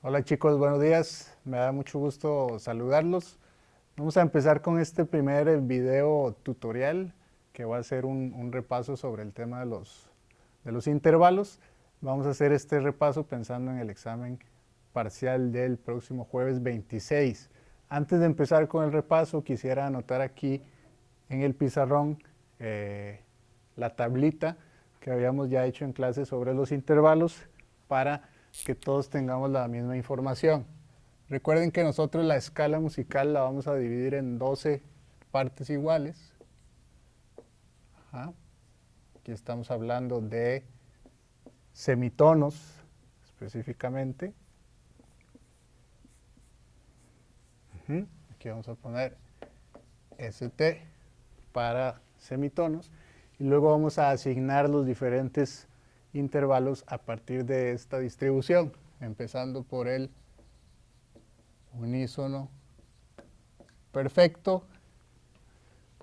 Hola chicos, buenos días. Me da mucho gusto saludarlos. Vamos a empezar con este primer video tutorial que va a ser un repaso sobre el tema de los intervalos. Vamos a hacer este repaso pensando en el examen parcial del próximo jueves 26. Antes de empezar con el repaso, quisiera anotar aquí en el pizarrón la tablita que habíamos ya hecho en clase sobre los intervalos para que todos tengamos la misma información. Recuerden que nosotros la escala musical la vamos a dividir en 12 partes iguales. Ajá. Aquí estamos hablando de semitonos específicamente. Aquí vamos a poner ST para semitonos y luego vamos a asignar los diferentes intervalos a partir de esta distribución, empezando por el unísono perfecto,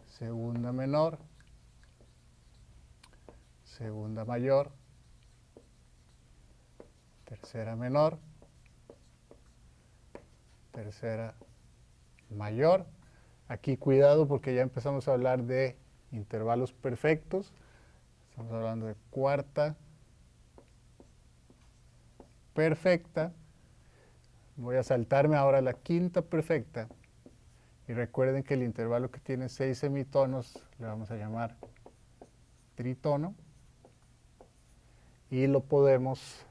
segunda menor, segunda mayor, tercera menor, tercera mayor. Aquí cuidado porque ya empezamos a hablar de intervalos perfectos. Estamos hablando de cuarta perfecta. Voy a saltarme ahora a la quinta perfecta. Y recuerden que el intervalo que tiene 6 semitonos le vamos a llamar tritono. Y lo podemos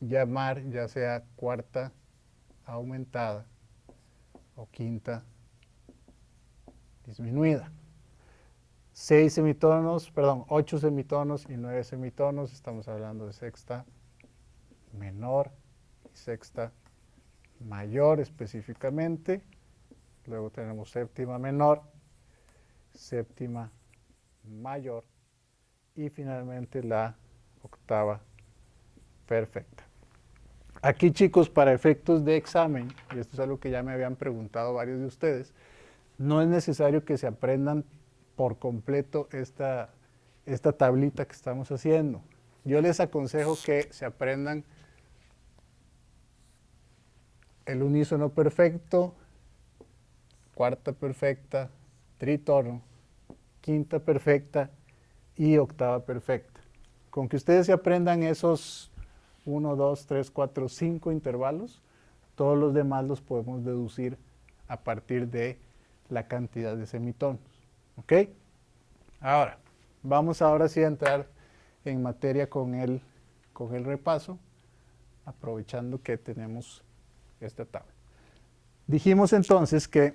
llamar ya sea cuarta aumentada o quinta disminuida. 8 semitonos y 9 semitonos, estamos hablando de sexta menor y sexta mayor específicamente. Luego tenemos séptima menor, séptima mayor y finalmente la octava perfecta. Aquí chicos, para efectos de examen, y esto es algo que ya me habían preguntado varios de ustedes, no es necesario que se aprendan por completo esta tablita que estamos haciendo. Yo les aconsejo que se aprendan el unísono perfecto, cuarta perfecta, tritono, quinta perfecta y octava perfecta. Con que ustedes se aprendan esos 1, 2, 3, 4, 5 intervalos, todos los demás los podemos deducir a partir de la cantidad de semitonos. ¿Ok? Ahora, vamos ahora sí a entrar en materia con el repaso, aprovechando que tenemos esta tabla. Dijimos entonces que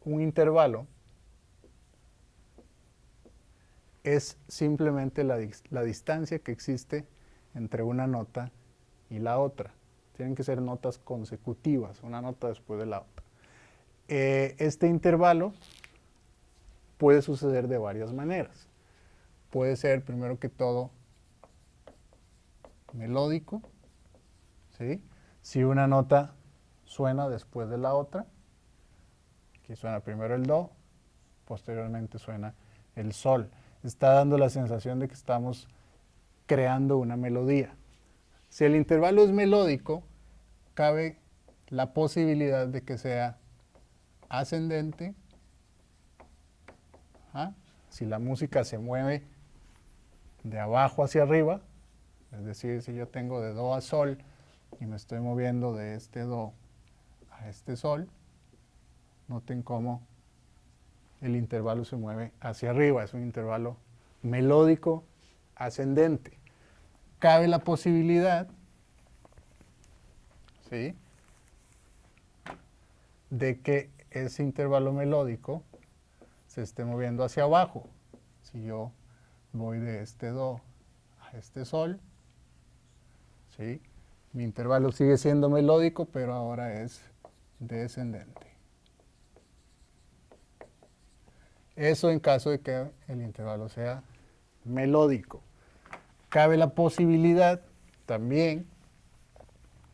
un intervalo es simplemente la distancia que existe entre una nota y la otra. Tienen que ser notas consecutivas, una nota después de la otra. Este intervalo puede suceder de varias maneras. Puede ser, primero que todo, melódico, ¿sí? Si una nota suena después de la otra, aquí suena primero el do, posteriormente suena el sol. Está dando la sensación de que estamos creando una melodía. Si el intervalo es melódico, cabe la posibilidad de que sea ascendente. Si la música se mueve de abajo hacia arriba, es decir, si yo tengo de do a sol y me estoy moviendo de este do a este sol, noten cómo el intervalo se mueve hacia arriba, es un intervalo melódico ascendente. Cabe la posibilidad, ¿sí?, de que ese intervalo melódico se esté moviendo hacia abajo. Si yo voy de este do a este sol, ¿sí?, mi intervalo sigue siendo melódico, pero ahora es descendente. Eso en caso de que el intervalo sea melódico. Cabe la posibilidad también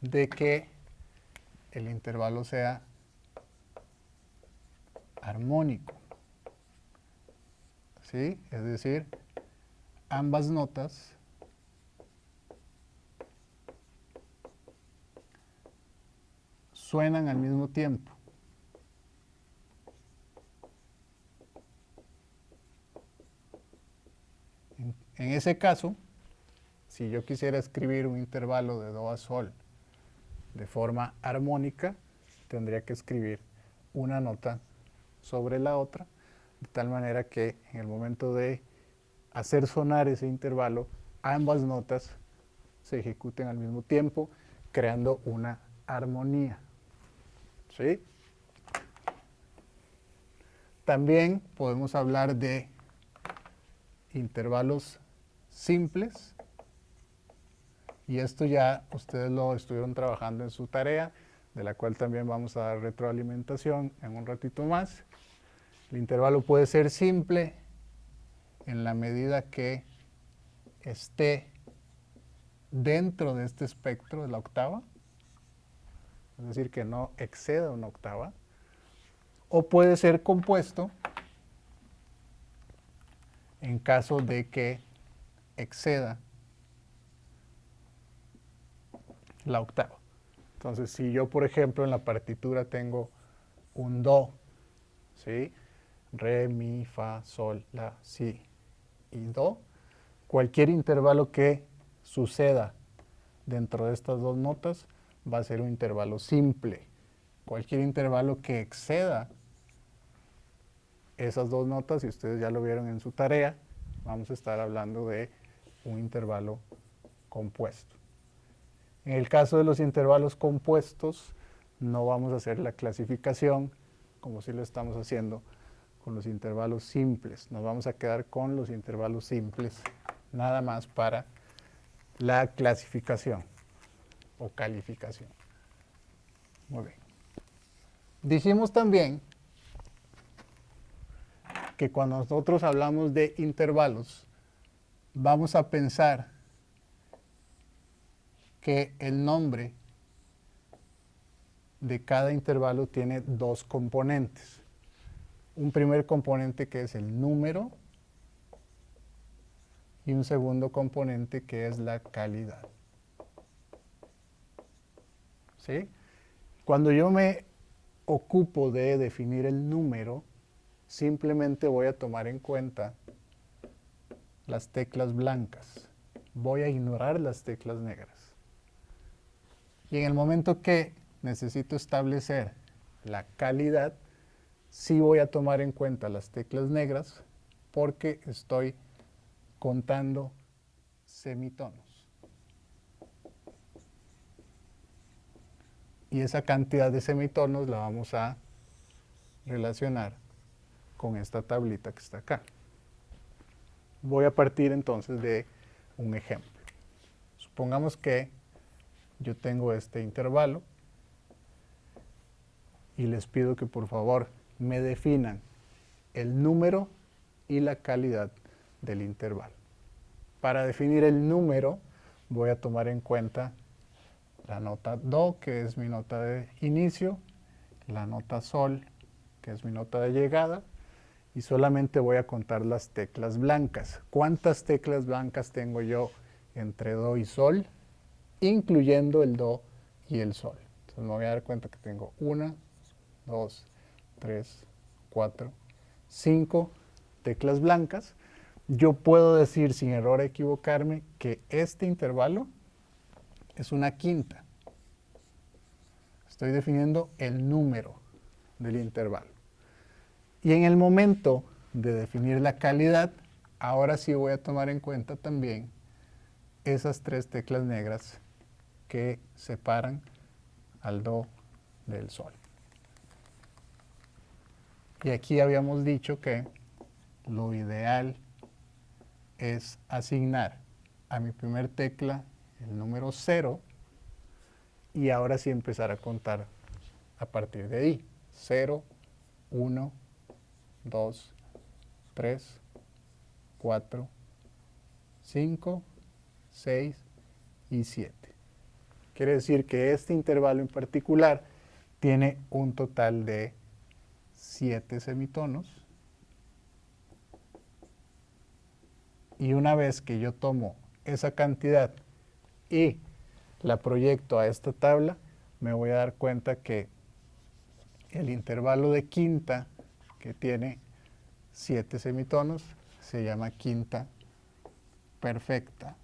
de que el intervalo sea armónico, ¿sí? Es decir, ambas notas suenan al mismo tiempo. En ese caso, si yo quisiera escribir un intervalo de do a sol de forma armónica, tendría que escribir una nota sobre la otra, de tal manera que en el momento de hacer sonar ese intervalo, ambas notas se ejecuten al mismo tiempo, creando una armonía. ¿Sí? También podemos hablar de intervalos simples, y esto ya ustedes lo estuvieron trabajando en su tarea, de la cual también vamos a dar retroalimentación en un ratito más. El intervalo puede ser simple en la medida que esté dentro de este espectro de la octava, es decir, que no exceda una octava, o puede ser compuesto en caso de que exceda la octava. Entonces, si yo, por ejemplo, en la partitura tengo un do, ¿sí? Re, mi, fa, sol, la, si y do, cualquier intervalo que suceda dentro de estas dos notas va a ser un intervalo simple. Cualquier intervalo que exceda esas dos notas, y ustedes ya lo vieron en su tarea, vamos a estar hablando de un intervalo compuesto. En el caso de los intervalos compuestos, no vamos a hacer la clasificación como si lo estamos haciendo con los intervalos simples. Nos vamos a quedar con los intervalos simples, nada más para la clasificación o calificación. Muy bien. Dijimos también que cuando nosotros hablamos de intervalos, vamos a pensar que el nombre de cada intervalo tiene dos componentes. Un primer componente que es el número y un segundo componente que es la calidad. ¿Sí? Cuando yo me ocupo de definir el número, simplemente voy a tomar en cuenta las teclas blancas. Voy a ignorar las teclas negras. Y en el momento que necesito establecer la calidad, sí voy a tomar en cuenta las teclas negras porque estoy contando semitonos. Y esa cantidad de semitonos la vamos a relacionar con esta tablita que está acá. Voy a partir entonces de un ejemplo. Supongamos que yo tengo este intervalo y les pido que por favor me definan el número y la calidad del intervalo. Para definir el número voy a tomar en cuenta la nota do, que es mi nota de inicio, la nota sol, que es mi nota de llegada, y solamente voy a contar las teclas blancas. ¿Cuántas teclas blancas tengo yo entre do y sol? Incluyendo el do y el sol. Entonces me voy a dar cuenta que tengo 1, 2, 3, 4, 5 teclas blancas. Yo puedo decir sin error equivocarme que este intervalo es una quinta. Estoy definiendo el número del intervalo. Y en el momento de definir la calidad, ahora sí voy a tomar en cuenta también esas tres teclas negras que separan al do del sol. Y aquí habíamos dicho que lo ideal es asignar a mi primer tecla el número 0 y ahora sí empezar a contar a partir de ahí. 0, 1, 2, 3, 4, 5, 6 y 7. Quiere decir que este intervalo en particular tiene un total de 7 semitonos. Y una vez que yo tomo esa cantidad y la proyecto a esta tabla, me voy a dar cuenta que el intervalo de quinta, que tiene 7 semitonos, se llama quinta perfecta.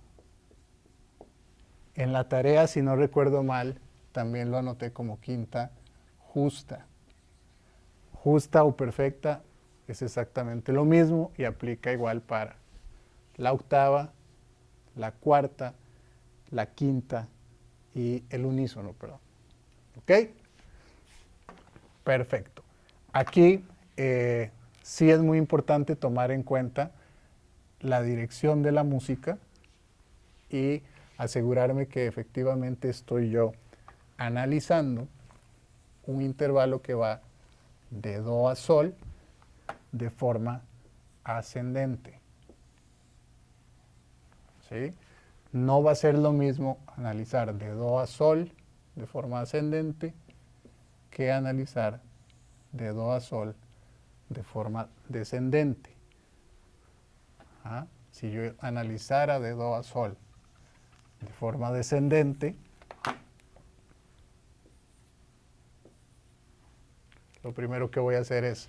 En la tarea, si no recuerdo mal, también lo anoté como quinta justa. Justa o perfecta es exactamente lo mismo y aplica igual para la octava, la cuarta, la quinta y el unísono, perdón. ¿Ok? Perfecto. Aquí sí es muy importante tomar en cuenta la dirección de la música y asegurarme que efectivamente estoy yo analizando un intervalo que va de do a sol de forma ascendente. ¿Sí? No va a ser lo mismo analizar de do a sol de forma ascendente que analizar de do a sol de forma descendente. ¿Ah? Si yo analizara de do a sol de forma descendente, lo primero que voy a hacer es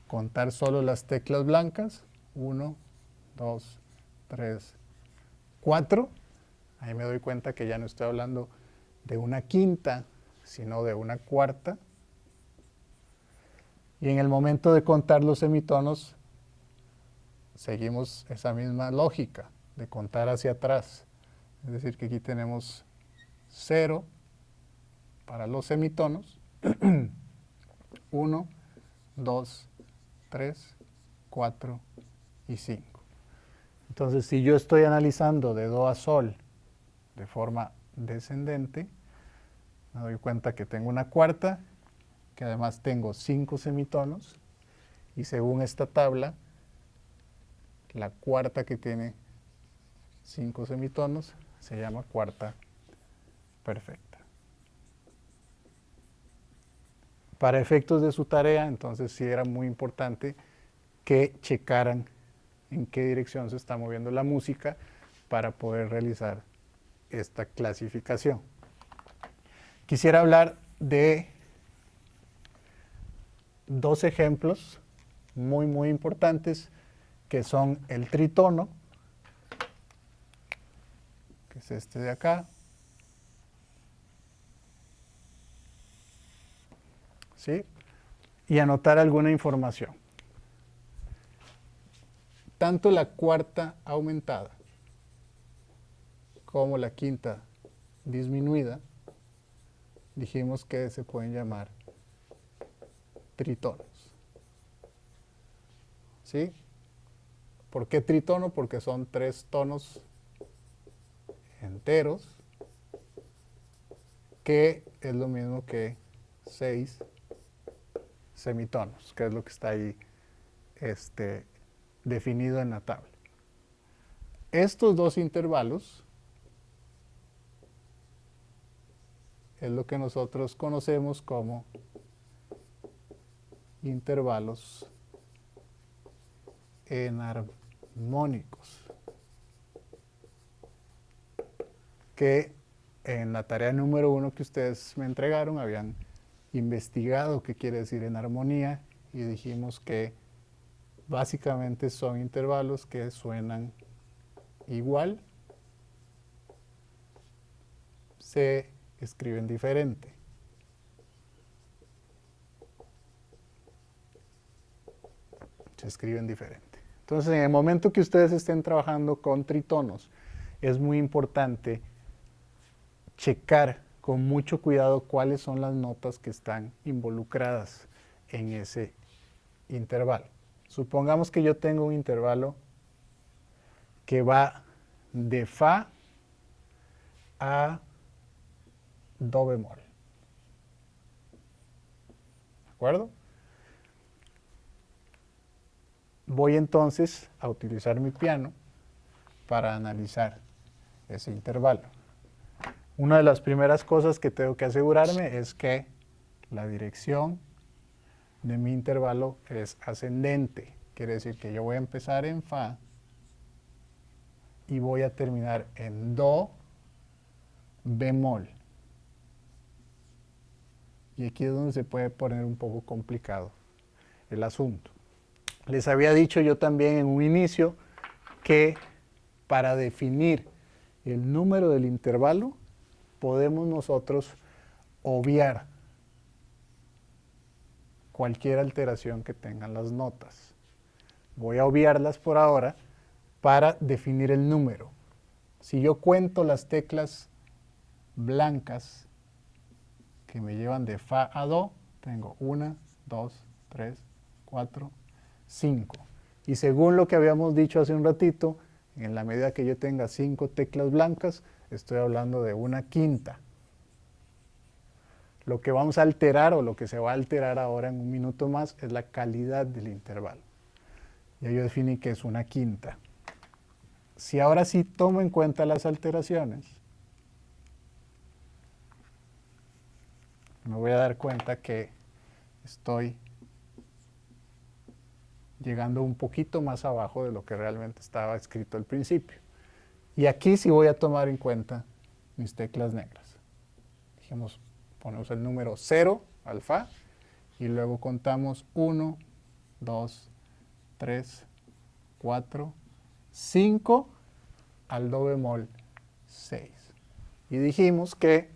contar solo las teclas blancas. 1, 2, 3, 4. Ahí me doy cuenta que ya no estoy hablando de una quinta, sino de una cuarta. Y en el momento de contar los semitonos, seguimos esa misma lógica de contar hacia atrás. Es decir, que aquí tenemos 0 para los semitonos. 1, 2, 3, 4 y 5. Entonces, si yo estoy analizando de do a sol de forma descendente, me doy cuenta que tengo una cuarta, que además tengo 5 semitonos, y según esta tabla, la cuarta que tiene 5 semitonos se llama cuarta perfecta. Para efectos de su tarea, entonces sí era muy importante que checaran en qué dirección se está moviendo la música para poder realizar esta clasificación. Quisiera hablar de dos ejemplos muy importantes, que son el tritono, que es este de acá, ¿sí? Y anotar alguna información. Tanto la cuarta aumentada como la quinta disminuida, dijimos que se pueden llamar tritonos. ¿Sí? ¿Por qué tritono? Porque son 3 tonos enteros, que es lo mismo que 6 semitonos, que es lo que está ahí definido en la tabla. Estos dos intervalos es lo que nosotros conocemos como intervalos enarmónicos, que en la tarea número 1 que ustedes me entregaron habían investigado qué quiere decir enarmonía y dijimos que básicamente son intervalos que suenan igual, se escriben diferente. Se escriben diferente. Entonces, en el momento que ustedes estén trabajando con tritonos, es muy importante checar con mucho cuidado cuáles son las notas que están involucradas en ese intervalo. Supongamos que yo tengo un intervalo que va de fa a do bemol. ¿De acuerdo? Voy entonces a utilizar mi piano para analizar ese intervalo. Una de las primeras cosas que tengo que asegurarme es que la dirección de mi intervalo es ascendente. Quiere decir que yo voy a empezar en fa y voy a terminar en do bemol. Y aquí es donde se puede poner un poco complicado el asunto. Les había dicho yo también en un inicio que para definir el número del intervalo podemos nosotros obviar cualquier alteración que tengan las notas. Voy a obviarlas por ahora para definir el número. Si yo cuento las teclas blancas que me llevan de fa a do, tengo 1, 2, 3, 4, 5. Y según lo que habíamos dicho hace un ratito, en la medida que yo tenga 5 teclas blancas, estoy hablando de una quinta. Lo que vamos a alterar o lo que se va a alterar ahora en un minuto más es la calidad del intervalo. Ya yo definí que es una quinta. Si ahora sí tomo en cuenta las alteraciones, me voy a dar cuenta que estoy llegando un poquito más abajo de lo que realmente estaba escrito al principio. Y aquí sí voy a tomar en cuenta mis teclas negras. Dijimos, ponemos el número 0 al fa y luego contamos 1, 2, 3, 4, 5 al do bemol 6. Y dijimos que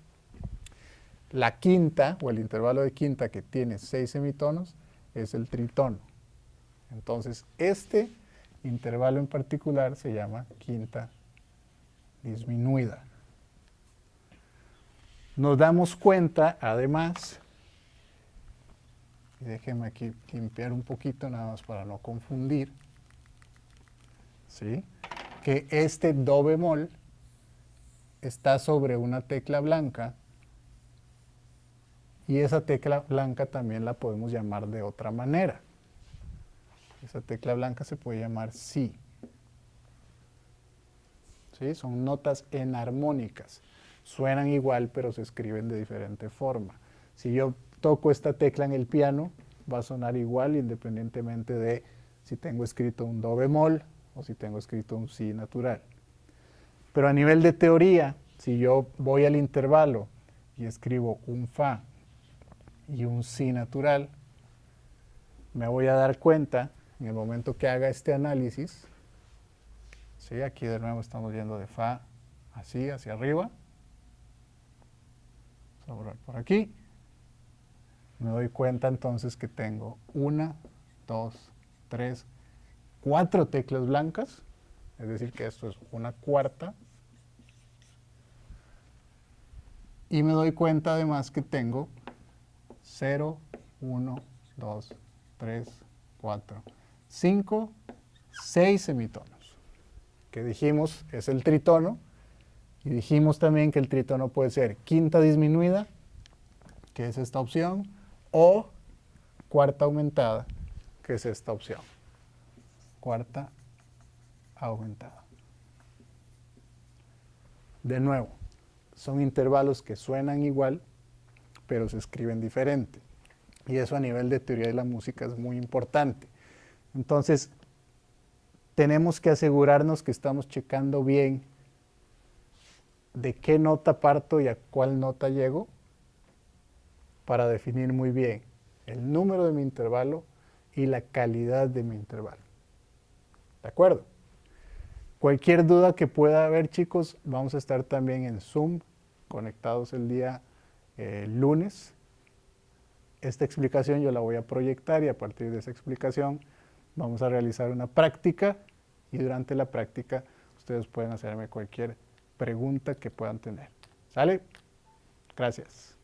la quinta o el intervalo de quinta que tiene 6 semitonos es el tritono. Entonces este intervalo en particular se llama quinta disminuida. Nos damos cuenta, además, y déjenme aquí limpiar un poquito nada más para no confundir, ¿sí?, que este do bemol está sobre una tecla blanca y esa tecla blanca también la podemos llamar de otra manera. Esa tecla blanca se puede llamar si. ¿Sí? Son notas enarmónicas. Suenan igual, pero se escriben de diferente forma. Si yo toco esta tecla en el piano, va a sonar igual independientemente de si tengo escrito un do bemol o si tengo escrito un si natural. Pero a nivel de teoría, si yo voy al intervalo y escribo un fa y un si natural, me voy a dar cuenta en el momento que haga este análisis, ¿sí? Aquí de nuevo estamos yendo de fa así hacia arriba, vamos a borrar por aquí, me doy cuenta entonces que tengo 1, 2, 3, 4 teclas blancas, es decir que esto es una cuarta, y me doy cuenta además que tengo 0, 1, 2, 3, 4, 5, 6 semitonos, que dijimos es el tritono, y dijimos también que el tritono puede ser quinta disminuida, que es esta opción, o cuarta aumentada, que es esta opción, cuarta aumentada. De nuevo, son intervalos que suenan igual, pero se escriben diferente. Y eso a nivel de teoría de la música es muy importante. Entonces, tenemos que asegurarnos que estamos checando bien de qué nota parto y a cuál nota llego para definir muy bien el número de mi intervalo y la calidad de mi intervalo. ¿De acuerdo? Cualquier duda que pueda haber, chicos, vamos a estar también en Zoom, conectados el día lunes. Esta explicación yo la voy a proyectar y a partir de esa explicación vamos a realizar una práctica y durante la práctica ustedes pueden hacerme cualquier pregunta que puedan tener. ¿Sale? Gracias.